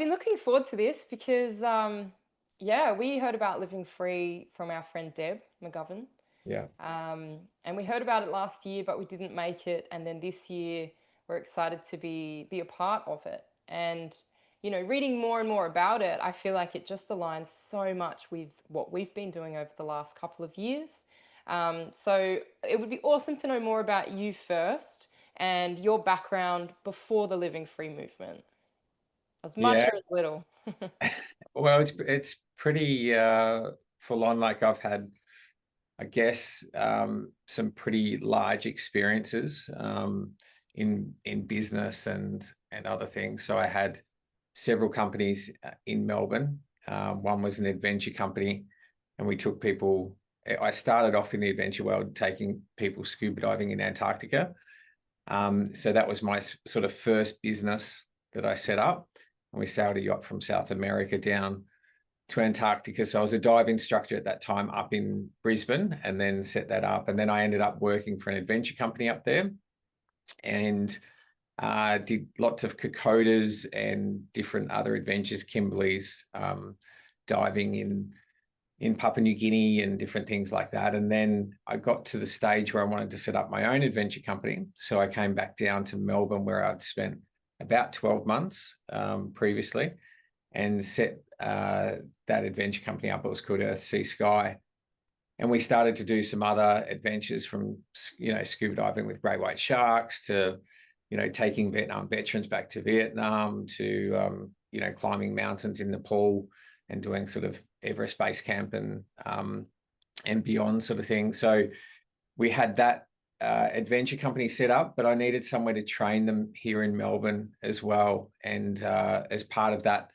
Been looking forward to this because, yeah, we heard about Living Free from our friend Deb McGovern. Yeah. And we heard about it last year, but we didn't make it. And then this year, we're excited to be a part of it. And reading more and more about it, I feel like it just aligns so much with what we've been doing over the last couple of years. So it would be awesome to know more about you first and your background before the Living Free movement, as much Yeah. or as little. Well, it's pretty full on. Like I've had, I guess, some pretty large experiences in business and other things. So I had several companies in Melbourne. One was an adventure company, and we took people. I started off in the adventure world, taking people scuba diving in Antarctica. So that was my sort of first business that I set up. And we sailed a yacht from South America down to Antarctica. So I was a dive instructor at that time up in Brisbane and then set that up. And then I ended up working for an adventure company up there and did lots of Kokodas and different other adventures, Kimberley's, diving in Papua New Guinea and different things like that. And then I got to the stage where I wanted to set up my own adventure company. So I came back down to Melbourne, where I'd spent about 12 months previously, and set that adventure company up. It was called Earth, Sea, Sky. And we started to do some other adventures, from scuba diving with great white sharks to taking Vietnam veterans back to Vietnam to climbing mountains in Nepal and doing sort of Everest Base Camp and beyond sort of thing. So we had that adventure company set up, but I needed somewhere to train them here in Melbourne as well. And as part of that,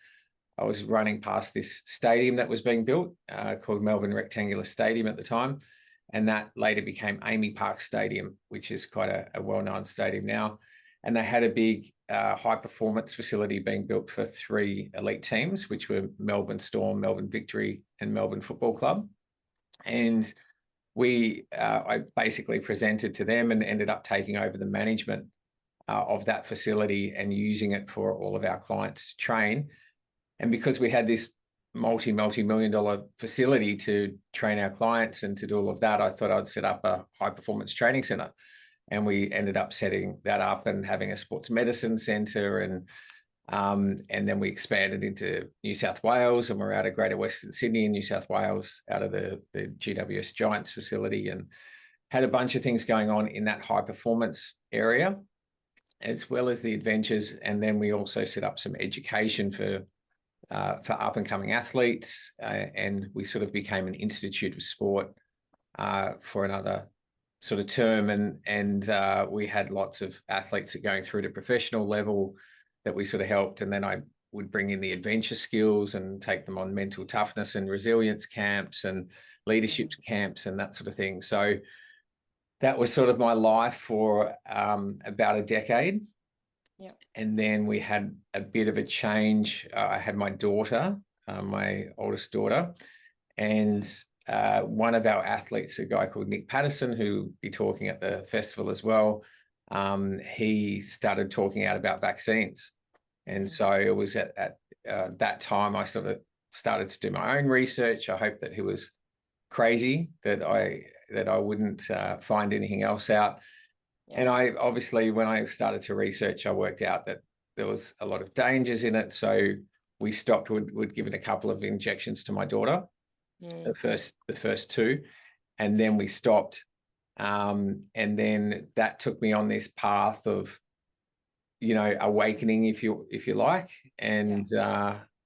I was running past this stadium that was being built called Melbourne Rectangular Stadium at the time. And that later became Amy Park Stadium, which is quite a well-known stadium now. And they had a big high performance facility being built for 3 elite teams, which were Melbourne Storm, Melbourne Victory, and Melbourne Football Club. And I basically presented to them and ended up taking over the management of that facility and using it for all of our clients to train. And because we had this multi-million dollar facility to train our clients and to do all of that, I thought I'd set up a high performance training center. And we ended up setting that up and having a sports medicine center. And then we expanded into New South Wales, and we're out of Greater Western Sydney in New South Wales, out of the GWS Giants facility, and had a bunch of things going on in that high performance area, as well as the adventures. And then we also set up some education for up and coming athletes, and we sort of became an institute of sport for another sort of term. And we had lots of athletes that going through to professional level that we sort of helped. And then I would bring in the adventure skills and take them on mental toughness and resilience camps and leadership camps and that sort of thing. So that was sort of my life for about a decade. Yeah. And then we had a bit of a change. I had my daughter, my oldest daughter, and one of our athletes, a guy called Nick Patterson, who will be talking at the festival as well, he started talking out about vaccines. And so it was at that time I sort of started to do my own research. I hoped that he was crazy, that I wouldn't find anything else out. Yeah. And I obviously, when I started to research, I worked out that there was a lot of dangers in it. So we stopped. We'd given a couple of injections to my daughter, the first 2, and then we stopped. And then that took me on this path of, awakening, if you like. And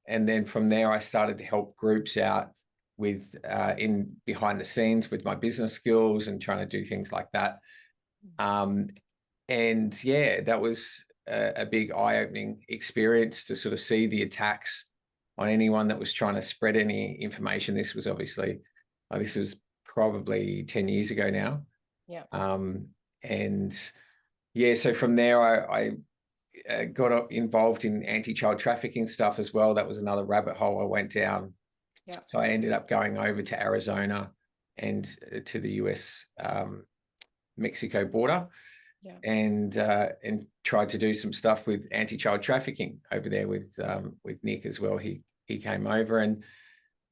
then from there, I started to help groups out with in behind the scenes with my business skills and trying to do things like that. And yeah, that was a big eye-opening experience to sort of see the attacks on anyone that was trying to spread any information. This was obviously, this was probably 10 years ago now. Yeah. And yeah, so from there, I got involved in anti-child trafficking stuff as well. That was another rabbit hole I went down. Yeah. So I ended up going over to Arizona and to the US Mexico border. Yeah. and tried to do some stuff with anti-child trafficking over there with Nick as well. He came over, and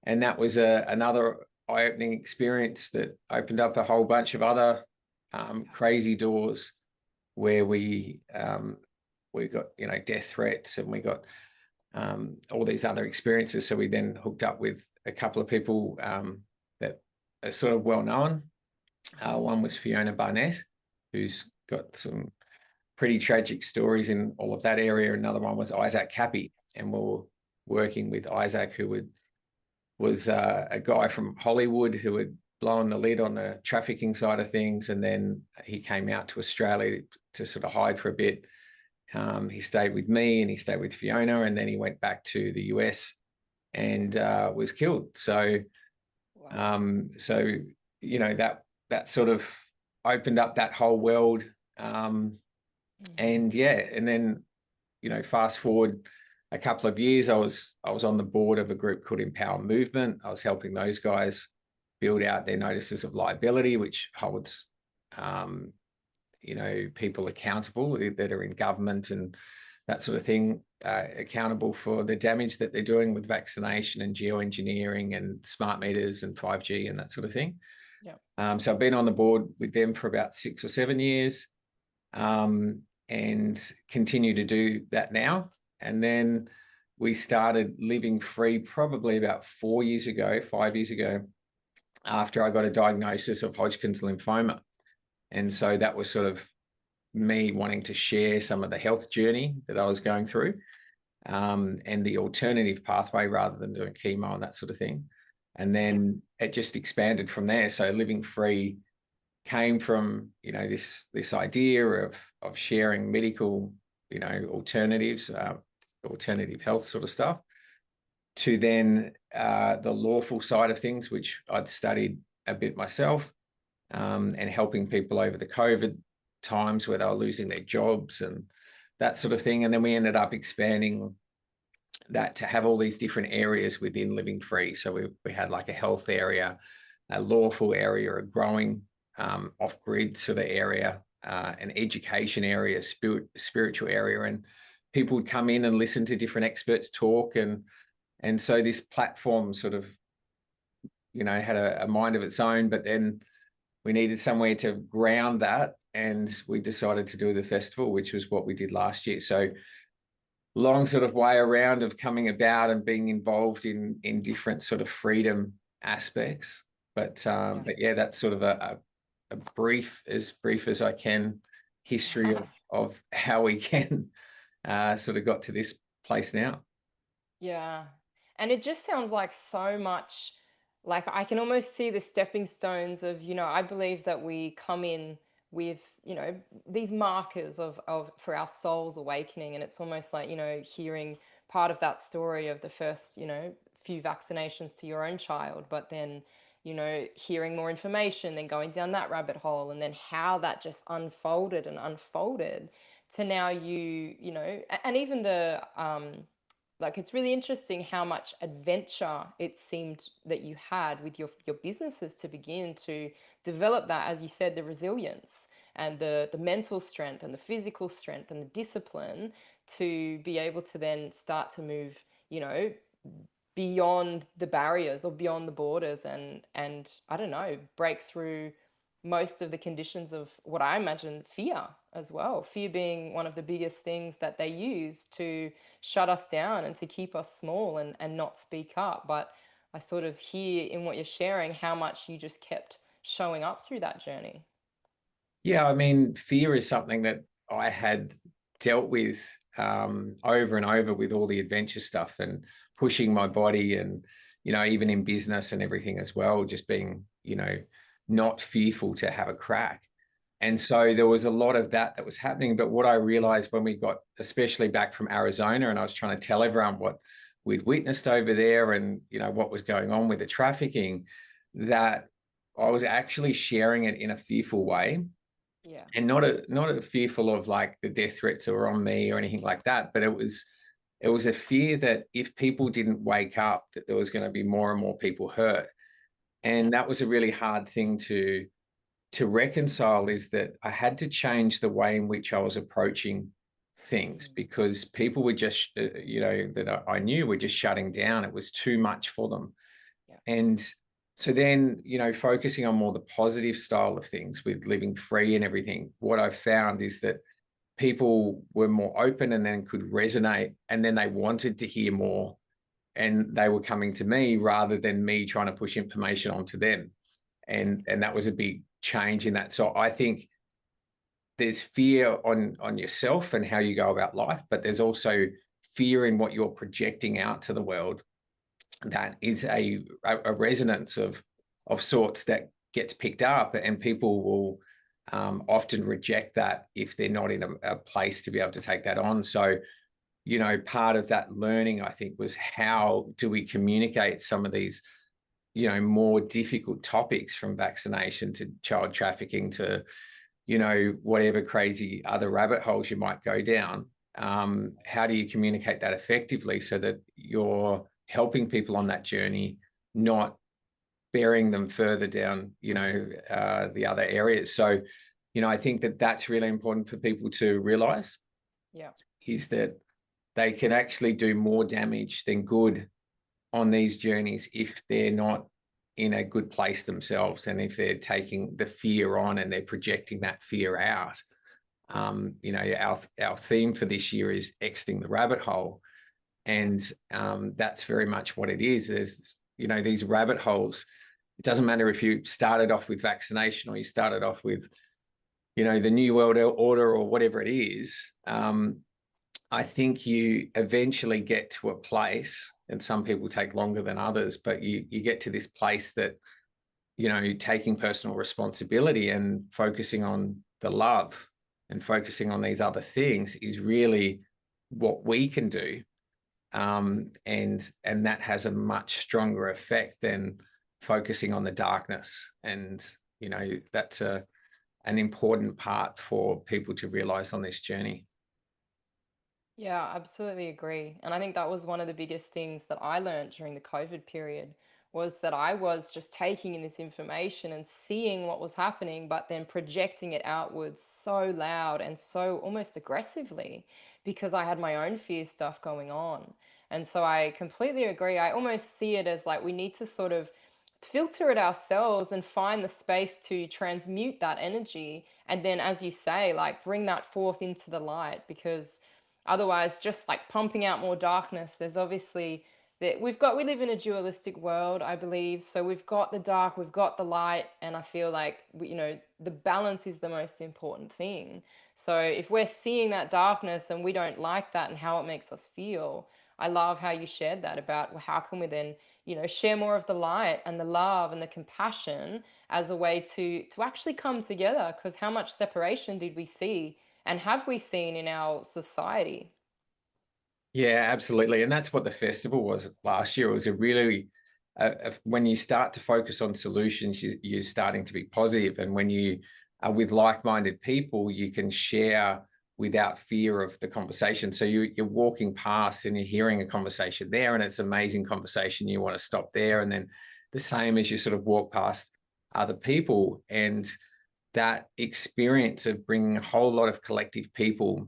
that was another eye-opening experience that opened up a whole bunch of other crazy doors where we got, you know, death threats, and we got all these other experiences. So we then hooked up with a couple of people that are sort of well known. One was Fiona Barnett, who's got some pretty tragic stories in all of that area. Another one was Isaac Cappy, and we were working with Isaac, who was a guy from Hollywood who had blown the lid on the trafficking side of things, and then he came out to Australia to sort of hide for a bit. He stayed with me, and he stayed with Fiona, and then he went back to the US and was killed. So, Wow. so you know, that sort of opened up that whole world. And yeah, and then, you know, fast forward a couple of years, I was on the board of a group called Empower Movement. I was helping those guys build out their notices of liability, which holds you know, people accountable that are in government and that sort of thing, accountable for the damage that they're doing with vaccination and geoengineering and smart meters and 5G and that sort of thing. Yeah. So I've been on the board with them for about 6 or 7 years, and continue to do that now. And then we started Living Free probably about 5 years ago, after I got a diagnosis of Hodgkin's lymphoma. And so that was sort of me wanting to share some of the health journey that I was going through, and the alternative pathway rather than doing chemo and that sort of thing. And then it just expanded from there. So Living Free came from, you know, this idea of sharing medical, you know, alternatives, alternative health sort of stuff, to then the lawful side of things, which I'd studied a bit myself, and helping people over the COVID times where they were losing their jobs and that sort of thing. And then we ended up expanding that to have all these different areas within Living Free. So we had like a health area, a lawful area, a growing off-grid sort of area, an education area, spiritual area, and people would come in and listen to different experts talk, and so this platform sort of, you know, had a mind of its own. But then we needed somewhere to ground that, and we decided to do the festival, which was what we did last year. So long sort of way around of coming about and being involved in different sort of freedom aspects. But yeah, that's sort of a brief as I can history of how we can sort of got to this place now. Yeah. And it just sounds like so much, like I can almost see the stepping stones of, I believe that we come in with, these markers of for our soul's awakening. And it's almost like, hearing part of that story of the first, few vaccinations to your own child, but then, hearing more information, then going down that rabbit hole, and then how that just unfolded and unfolded to now and even the like it's really interesting how much adventure it seemed that you had with your businesses to begin to develop that, as you said, the resilience and the mental strength and the physical strength and the discipline to be able to then start to move, you know, beyond the barriers or beyond the borders, and I don't know, break through most of the conditions of what I imagine fear as well. Fear being one of the biggest things that they use to shut us down and to keep us small and not speak up. But I sort of hear in what you're sharing how much you just kept showing up through that journey. Yeah, I mean, fear is something that I had dealt with over and over with all the adventure stuff and pushing my body, and, you know, even in business and everything as well, just being, you know, not fearful to have a crack. And so there was a lot of that was happening. But what I realized when we got, especially back from Arizona, and I was trying to tell everyone what we'd witnessed over there and, you know, what was going on with the trafficking, that I was actually sharing it in a fearful way, Yeah. and not a fearful of like the death threats that were on me or anything like that, but it was a fear that if people didn't wake up, that there was going to be more and more people hurt. Yeah. And that was a really hard thing to reconcile is that I had to change the way in which I was approaching things, Mm. because people were just, that I knew were just shutting down. It was too much for them. Yeah. And so then, focusing on more the positive style of things with living free and everything, what I've found is that people were more open and then could resonate, and then they wanted to hear more, and they were coming to me rather than me trying to push information onto them. And that was a big change in that. So I think there's fear on yourself and how you go about life, but there's also fear in what you're projecting out to the world. That is a resonance of sorts that gets picked up, and people will often reject that if they're not in a place to be able to take that on. So, part of that learning, I think, was how do we communicate some of these, more difficult topics, from vaccination to child trafficking to, whatever crazy other rabbit holes you might go down. How do you communicate that effectively so that you're helping people on that journey, not burying them further down, the other areas? So, I think that that's really important for people to realize, Yeah. is that they can actually do more damage than good on these journeys if they're not in a good place themselves, and if they're taking the fear on and they're projecting that fear out. Our theme for this year is exiting the rabbit hole, Yeah. and that's very much what it is. There's, these rabbit holes. It doesn't matter if you started off with vaccination or you started off with, the New World Order or whatever it is. I think you eventually get to a place, and some people take longer than others, but you get to this place that, taking personal responsibility and focusing on the love and focusing on these other things is really what we can do. And that has a much stronger effect than focusing on the darkness. And, that's an important part for people to realize on this journey. Yeah, absolutely agree. And I think that was one of the biggest things that I learned during the COVID period, was that I was just taking in this information and seeing what was happening, but then projecting it outwards so loud and so almost aggressively, because I had my own fear stuff going on. And so I completely agree. I almost see it as like we need to sort of filter it ourselves and find the space to transmute that energy. And then, as you say, like bring that forth into the light, because otherwise, just like pumping out more darkness, there's obviously that we live in a dualistic world, I believe. So we've got the dark, we've got the light, and I feel like the balance is the most important thing. So if we're seeing that darkness and we don't like that and how it makes us feel, I love how you shared that about, well, how can we then, share more of the light and the love and the compassion as a way to actually come together? Because how much separation did we see and have we seen in our society? Yeah, absolutely. And that's what the festival was last year. It was a really, when you start to focus on solutions, you're starting to be positive. And when you are with like-minded people, you can share without fear of the conversation. So you're walking past and you're hearing a conversation there, and it's an amazing conversation. You want to stop there. And then the same as you sort of walk past other people, and that experience of bringing a whole lot of collective people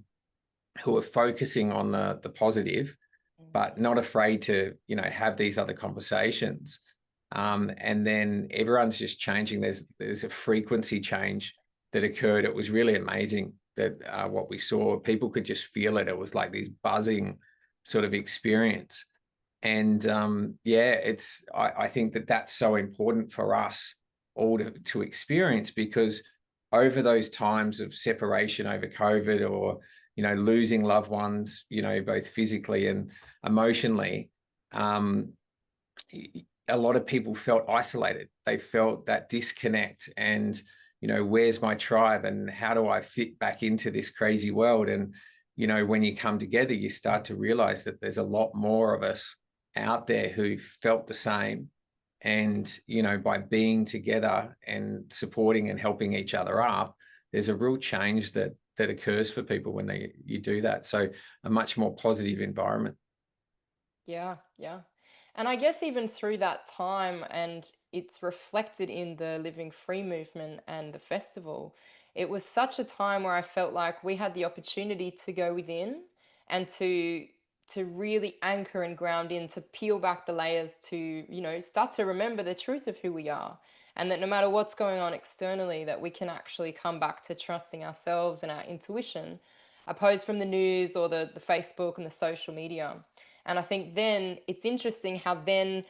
who are focusing on the positive, Mm. but not afraid to, have these other conversations. And then everyone's just changing. There's a frequency change that occurred. It was really amazing that what we saw. People could just feel it. It was like this buzzing sort of experience. And yeah, I think that that's so important for us all to experience, because over those times of separation over COVID, or losing loved ones, both physically and emotionally, um, a lot of people felt isolated. They felt that disconnect, and where's my tribe, and how do I fit back into this crazy world? And when you come together, you start to realize that there's a lot more of us out there who felt the same. And by being together and supporting and helping each other up, there's a real change that occurs for people when you do that. So a much more positive environment. Yeah, yeah. And I guess even through that time, and it's reflected in the Living Free movement and the festival, it was such a time where I felt like we had the opportunity to go within and to really anchor and ground in, to peel back the layers, to, start to remember the truth of who we are. And that no matter what's going on externally, that we can actually come back to trusting ourselves and our intuition, opposed from the news or the Facebook and the social media. And I think then it's interesting how then,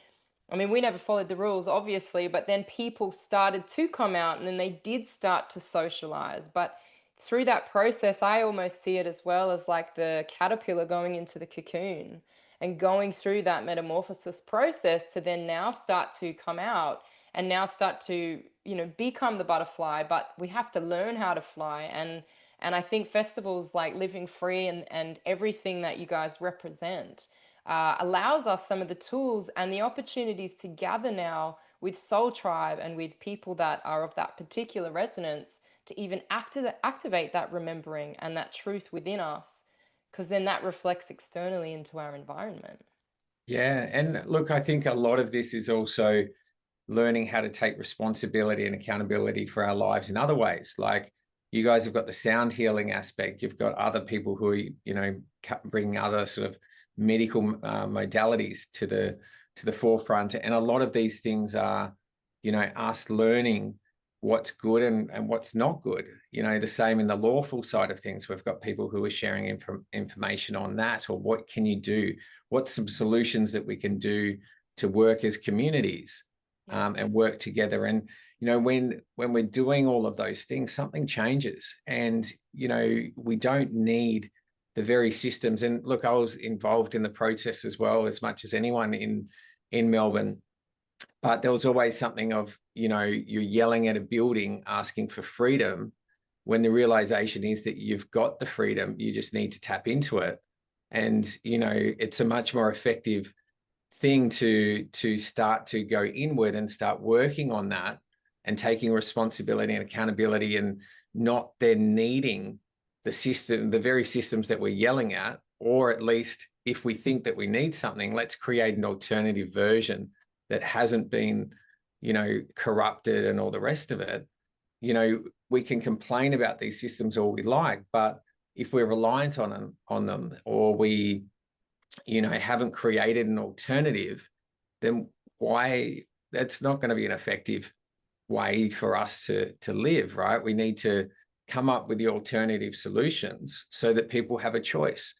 I mean, we never followed the rules, obviously, but then people started to come out and then they did start to socialize. But through that process, I almost see it as well as like the caterpillar going into the cocoon and going through that metamorphosis process to then now start to come out and now start to, become the butterfly. But we have to learn how to fly. And I think festivals like Living Free and everything that you guys represent allows us some of the tools and the opportunities to gather now with Soul Tribe and with people that are of that particular resonance to even activate that remembering and that truth within us, because then that reflects externally into our environment. Yeah. And look, I think a lot of this is also learning how to take responsibility and accountability for our lives in other ways. Like you guys have got the sound healing aspect. You've got other people who are, bringing other sort of medical modalities to the forefront. And a lot of these things are, us learning what's good and what's not good. The same in the lawful side of things. We've got people who are sharing information on that, or what can you do? What's some solutions that we can do to work as communities? And work together. And when we're doing all of those things, something changes. And we don't need the very systems. And look, I was involved in the process as well, as much as anyone in Melbourne. But there was always something of, you're yelling at a building asking for freedom, when the realization is that you've got the freedom, you just need to tap into it. And it's a much more effective thing to start to go inward and start working on that and taking responsibility and accountability, and not then needing the very systems that we're yelling at. Or at least if we think that we need something, let's create an alternative version that hasn't been corrupted and all the rest of it. We can complain about these systems all we like, but if we're reliant on them, or we haven't created an alternative, then why? That's not going to be an effective way for us to live, right? We need to come up with the alternative solutions so that people have a choice.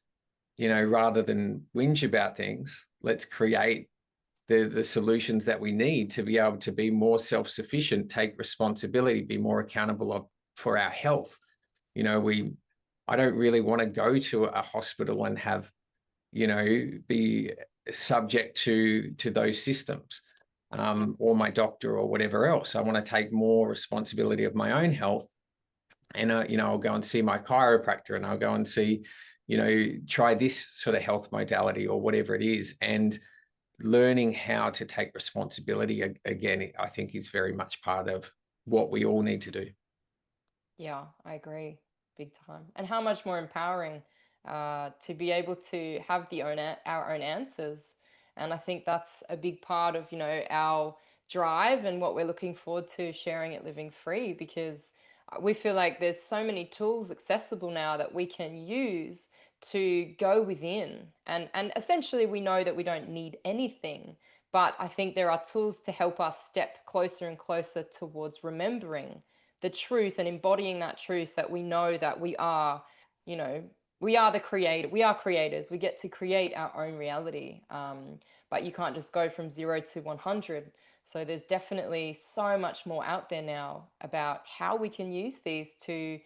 Rather than whinge about things, let's create the solutions that we need to be able to be more self-sufficient, take responsibility, be more accountable for our health. I don't really want to go to a hospital and have be subject to those systems, or my doctor or whatever else. I want to take more responsibility of my own health. And, I'll go and see my chiropractor, and I'll go and see, try this sort of health modality or whatever it is. And learning how to take responsibility, again, I think is very much part of what we all need to do. Yeah, I agree, big time. And how much more empowering to be able to have our own answers. And I think that's a big part of our drive and what we're looking forward to sharing at Living Free, because we feel like there's so many tools accessible now that we can use to go within. And essentially we know that we don't need anything, but I think there are tools to help us step closer and closer towards remembering the truth and embodying that truth, that we know that you know, we are the creator. We are creators. We get to create our own reality. But you can't just go from 0 to 100. So there's definitely so much more out there now about how we can use these to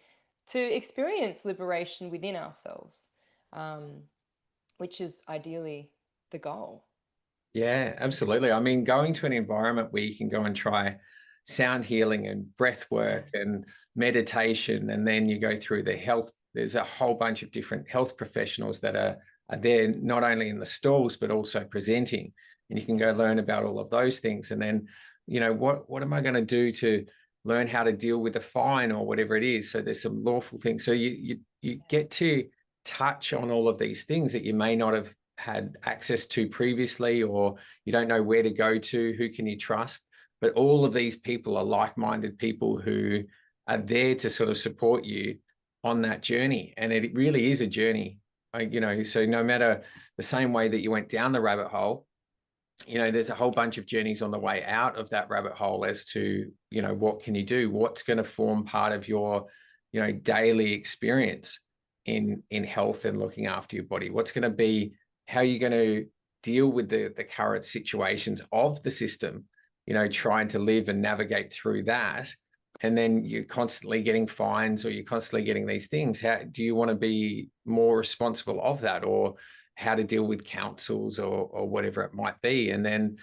experience liberation within ourselves, um, which is ideally the goal. Yeah, absolutely. I mean, going to an environment where you can go and try sound healing and breath Yeah. work and meditation, and then you go through the health. There's a whole bunch of different health professionals that are there, not only in the stalls, but also presenting. And you can go learn about all of those things. And then, what am I going to do to learn how to deal with a fine or whatever it is? So there's some lawful things. So you get to touch on all of these things that you may not have had access to previously, or you don't know where to go to, who can you trust? But all of these people are like-minded people who are there to sort of support you on that journey. And it really is a journey, so no matter the same way that you went down the rabbit hole, there's a whole bunch of journeys on the way out of that rabbit hole as to, what can you do? What's going to form part of your, daily experience in health and looking after your body? What's going to be, how are you going to deal with the current situations of the system, trying to live and navigate through that? And then you're constantly getting fines, or you're constantly getting these things. How do you want to be more responsible of that, or how to deal with councils, or whatever it might be? And then,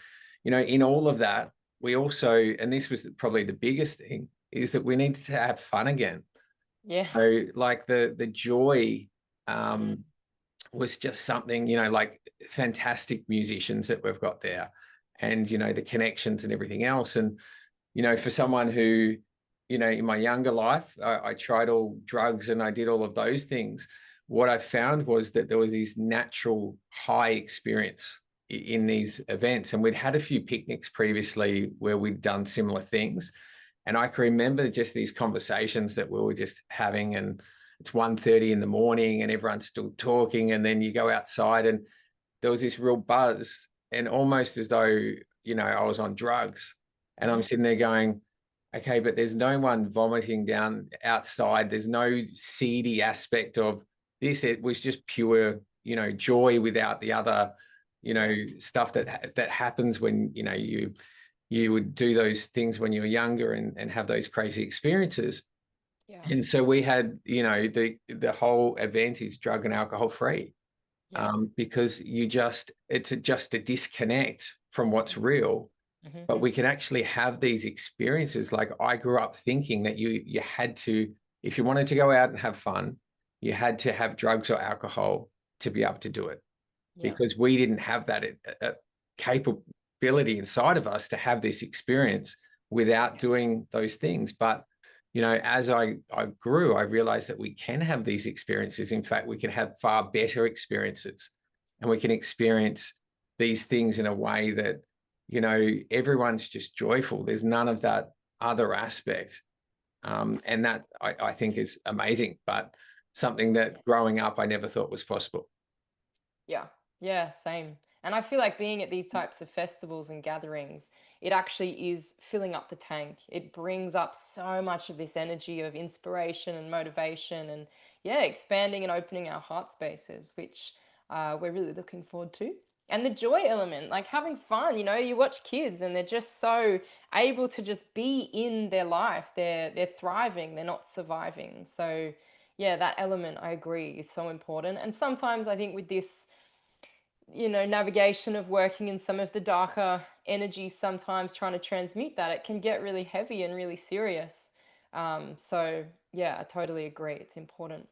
in all of that, we also, and this was probably the biggest thing, is that we need to have fun again. Yeah. So like the joy was just something, like fantastic musicians that we've got there, and, the connections and everything else. And, for someone who, in my younger life, I tried all drugs and I did all of those things. What I found was that there was this natural high experience in these events. And we'd had a few picnics previously where we'd done similar things. And I can remember just these conversations that we were just having, and it's 1:30 in the morning and everyone's still talking. And then you go outside and there was this real buzz, and almost as though, I was on drugs. And I'm sitting there going, okay, but there's no one vomiting down outside. There's no seedy aspect of this. It was just pure, joy without the other, stuff that happens when, you would do those things when you were younger and have those crazy experiences. Yeah. And so we had, the whole event is drug and alcohol free, because it's just a disconnect from what's real. But we can actually have these experiences. Like, I grew up thinking that you had to, if you wanted to go out and have fun, you had to have drugs or alcohol to be able to do it, because we didn't have that capability inside of us to have this experience without doing those things. But, as I grew, I realized that we can have these experiences. In fact, we can have far better experiences, and we can experience these things in a way that, everyone's just joyful. There's none of that other aspect. And that I think is amazing, but something that growing up, I never thought was possible. Yeah, yeah, same. And I feel like being at these types of festivals and gatherings, it actually is filling up the tank. It brings up so much of this energy of inspiration and motivation, and yeah, expanding and opening our heart spaces, which we're really looking forward to. And the joy element, like having fun, you watch kids and they're just so able to just be in their life. They're thriving, they're not surviving. So yeah, that element, I agree, is so important. And sometimes I think with this, navigation of working in some of the darker energies, sometimes trying to transmute that, it can get really heavy and really serious. So yeah, I totally agree. It's important.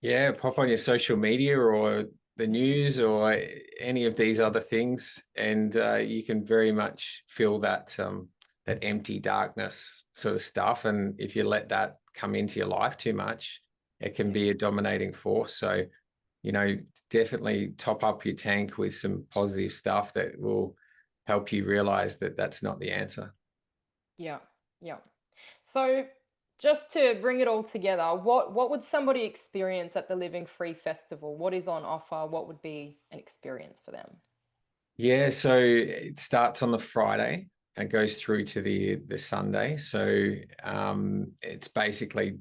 Yeah, pop on your social media or the Mhm. news or any of these other things, and you can very much feel that empty darkness sort of stuff. And if you let that come into your life too much, it can be a dominating force. So, definitely top up your tank with some positive stuff that will help you realize that that's not the answer. Yeah, yeah. So just to bring it all together, what would somebody experience at the Living Free Festival? What is on offer? What would be an experience for them? Yeah, so it starts on the Friday and goes through to the Sunday. So it's basically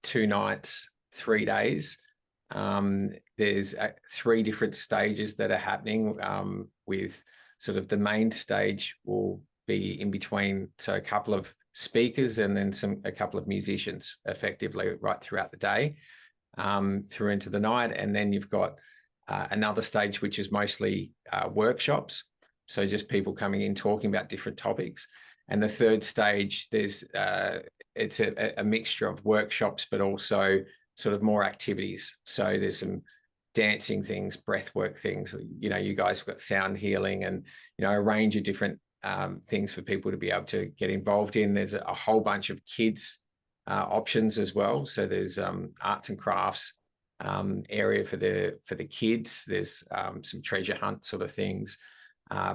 2 nights, 3 days. There's 3 different stages that are happening, with sort of the main stage will be in between. So a couple of speakers and then a couple of musicians effectively right throughout the day, through into the night. And then you've got another stage, which is mostly workshops. So just people coming in talking about different topics. And the third stage, it's a mixture of workshops, but also sort of more activities. So there's some dancing things, breathwork things. You guys have got sound healing and, a range of different things for people to be able to get involved in. There's a whole bunch of kids options as well. So there's arts and crafts, area for the kids. There's some treasure hunt sort of things,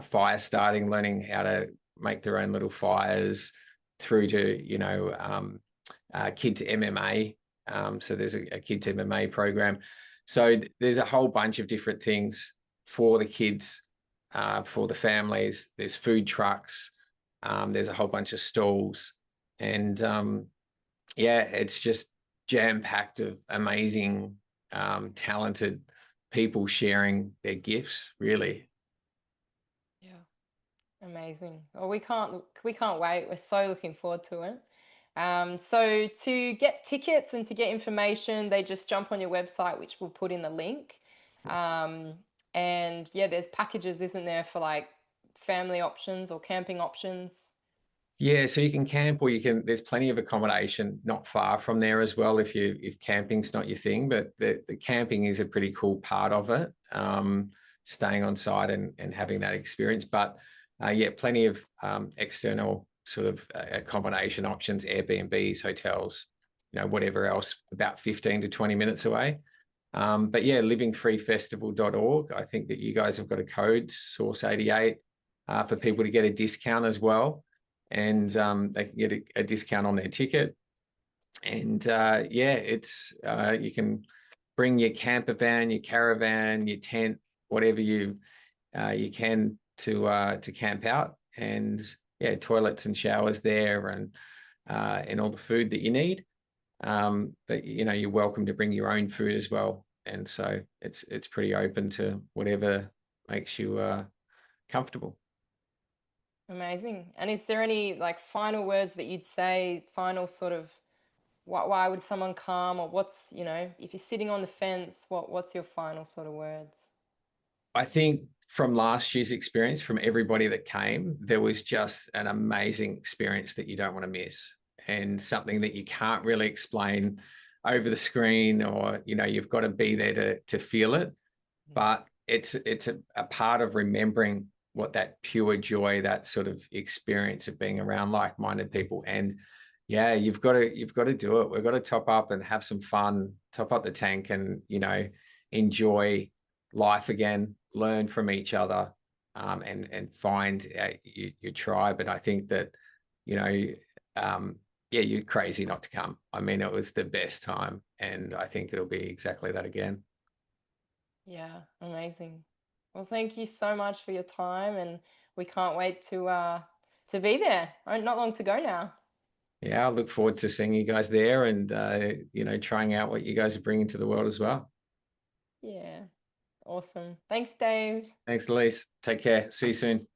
fire starting, learning how to make their own little fires, through to kids MMA. So there's a kids MMA program. So there's a whole bunch of different things for the kids, for the families. There's food trucks. There's a whole bunch of stalls, and yeah, it's just jam-packed of amazing, talented people sharing their gifts, really. Yeah. Amazing. Well, we can't wait. We're so looking forward to it. So to get tickets and to get information, they just jump on your website, which we'll put in the link. Um, and yeah, there's packages, isn't there, for like family options or camping options? Yeah, so you can camp, or there's plenty of accommodation not far from there as well, if camping's not your thing, but the camping is a pretty cool part of it. Staying on site and having that experience. But yeah, plenty of external sort of accommodation options, Airbnbs, hotels, whatever else, about 15 to 20 minutes away. But yeah, livingfreefestival.org. I think that you guys have got a code, Source 88, for people to get a discount as well. And they can get a discount on their ticket. And yeah, it's you can bring your camper van, your caravan, your tent, whatever you can to camp out. And yeah, toilets and showers there, and all the food that you need. But you're welcome to bring your own food as well. And so it's pretty open to whatever makes you comfortable. Amazing. And is there any like final words that you'd say, final sort of why would someone come, or what's, if you're sitting on the fence, what's your final sort of words? I think from last year's experience, from everybody that came, there was just an amazing experience that you don't want to miss, and something that you can't really explain over the screen, or you've got to be there to feel it. But it's a part of remembering what that pure joy, that sort of experience of being around like-minded people. And yeah, you've got to do it. We've got to top up and have some fun, top up the tank, and enjoy life again, learn from each other, and find your tribe. And I think that yeah, you're crazy not to come. I mean, it was the best time, and I think it'll be exactly that again. Yeah, amazing. Well, thank you so much for your time, and we can't wait to be there. Not long to go now. Yeah, I look forward to seeing you guys there, and trying out what you guys are bringing to the world as well. Yeah, awesome. Thanks, Dave. Thanks, Elise. Take care. See you soon.